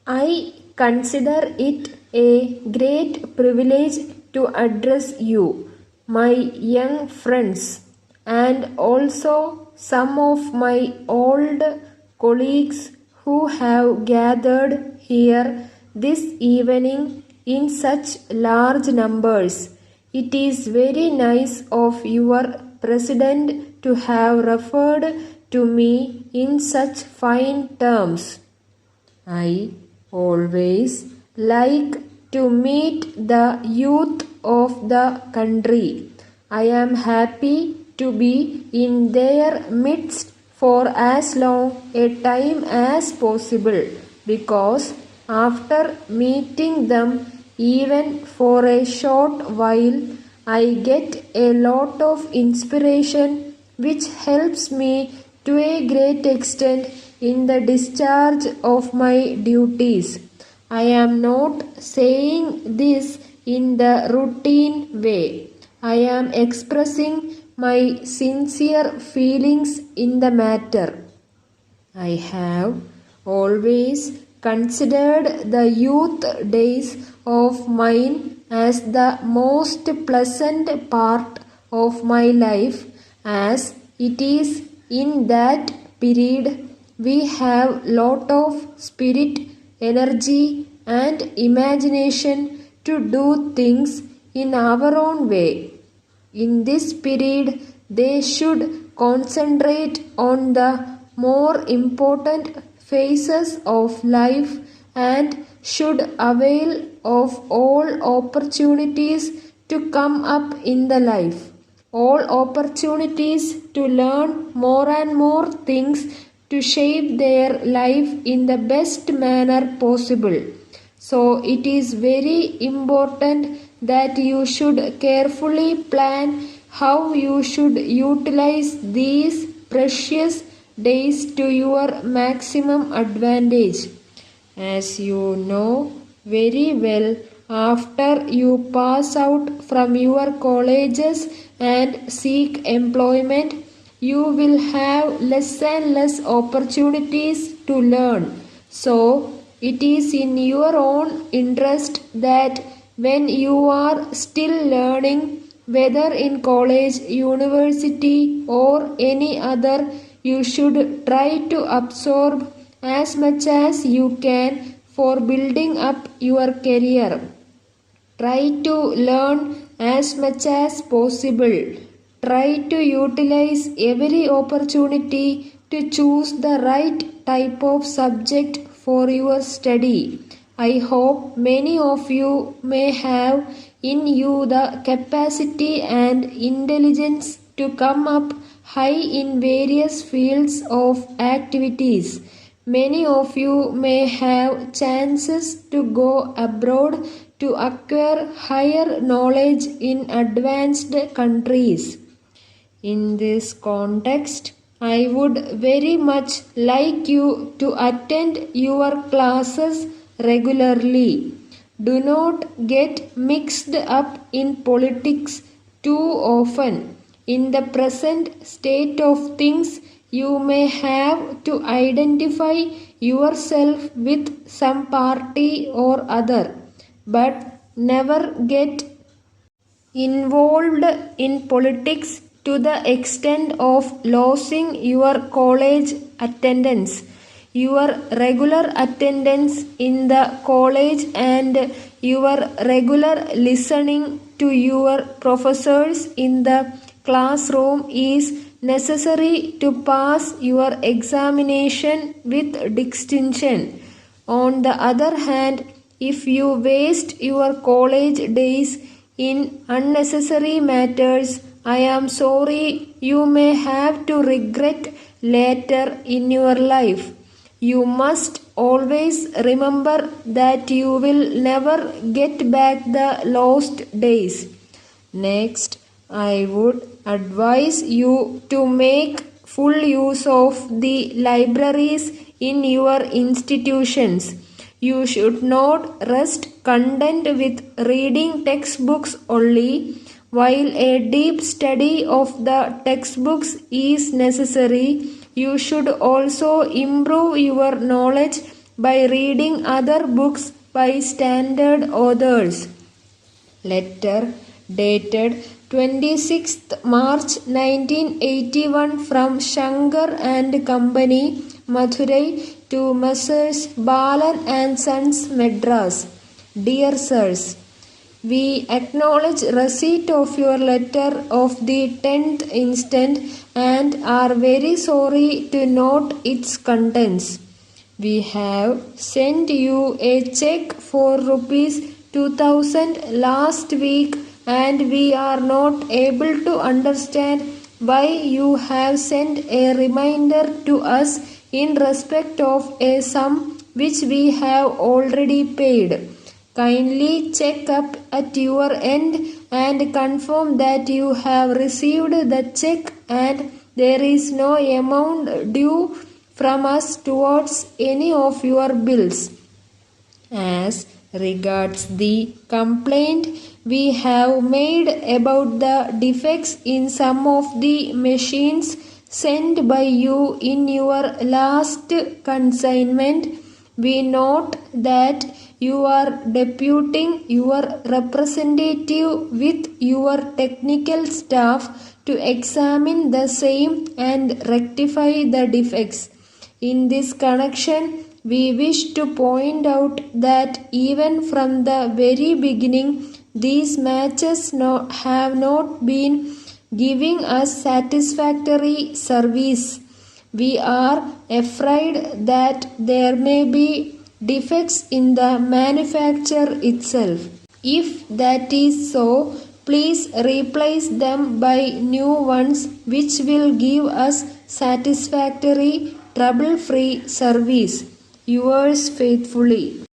I consider it a great privilege to address you, my young friends, and also some of my old colleagues who have gathered here this evening in such large numbers. It is very nice of your president to have referred to me in such fine terms. I always like to meet the youth of the country. I am happy to be in their midst for as long a time as possible, because after meeting them even for a short while, I get a lot of inspiration which helps me to a great extent in the discharge of my duties. I am not saying this in the routine way. I am expressing my sincere feelings in the matter. I have always considered the youth days of mine as the most pleasant part of my life, as it is in that period we have lot of spirit, energy and imagination to do things in our own way. In this period, they should concentrate on the more important phases of life and should avail of all opportunities to come up in the life. All opportunities to learn more and more things to shape their life in the best manner possible. So it is very important that you should carefully plan how you should utilize these precious days to your maximum advantage. As you know very well, after you pass out from your colleges and seek employment, you will have less and less opportunities to learn. So, it is in your own interest that when you are still learning, whether in college, university, or any other, you should try to absorb as much as you can for building up your career. Try to learn as much as possible. Try to utilize every opportunity to choose the right type of subject for your study. I hope many of you may have in you the capacity and intelligence to come up high in various fields of activities. Many of you may have chances to go abroad to acquire higher knowledge in advanced countries. In this context, I would very much like you to attend your classes regularly. Do not get mixed up in politics too often. In the present state of things, you may have to identify yourself with some party or other, but never get involved in politics to the extent of losing your college attendance. Your regular attendance in the college and your regular listening to your professors in the classroom is necessary to pass your examination with distinction. On the other hand, if you waste your college days in unnecessary matters, I am sorry you may have to regret later in your life. You must always remember that you will never get back the lost days. Next, I would advise you to make full use of the libraries in your institutions. You should not rest content with reading textbooks only. While a deep study of the textbooks is necessary, you should also improve your knowledge by reading other books by standard authors. Letter dated 26th March 1981 from Shankar and Company, Madurai to Messrs. Balan and Sons, Madras. Dear Sirs, we acknowledge receipt of your letter of the 10th instant and are very sorry to note its contents. We have sent you a check for ₹2,000 last week and we are not able to understand why you have sent a reminder to us in respect of a sum which we have already paid. Kindly check up at your end and confirm that you have received the check and there is no amount due from us towards any of your bills. As regards the complaint we have made about the defects in some of the machines sent by you in your last consignment, we note that you are deputing your representative with your technical staff to examine the same and rectify the defects. In this connection, we wish to point out that even from the very beginning, these matches have not been giving us satisfactory service. We are afraid that there may be defects in the manufacture itself. If that is so, please replace them by new ones which will give us satisfactory, trouble-free service. Yours faithfully.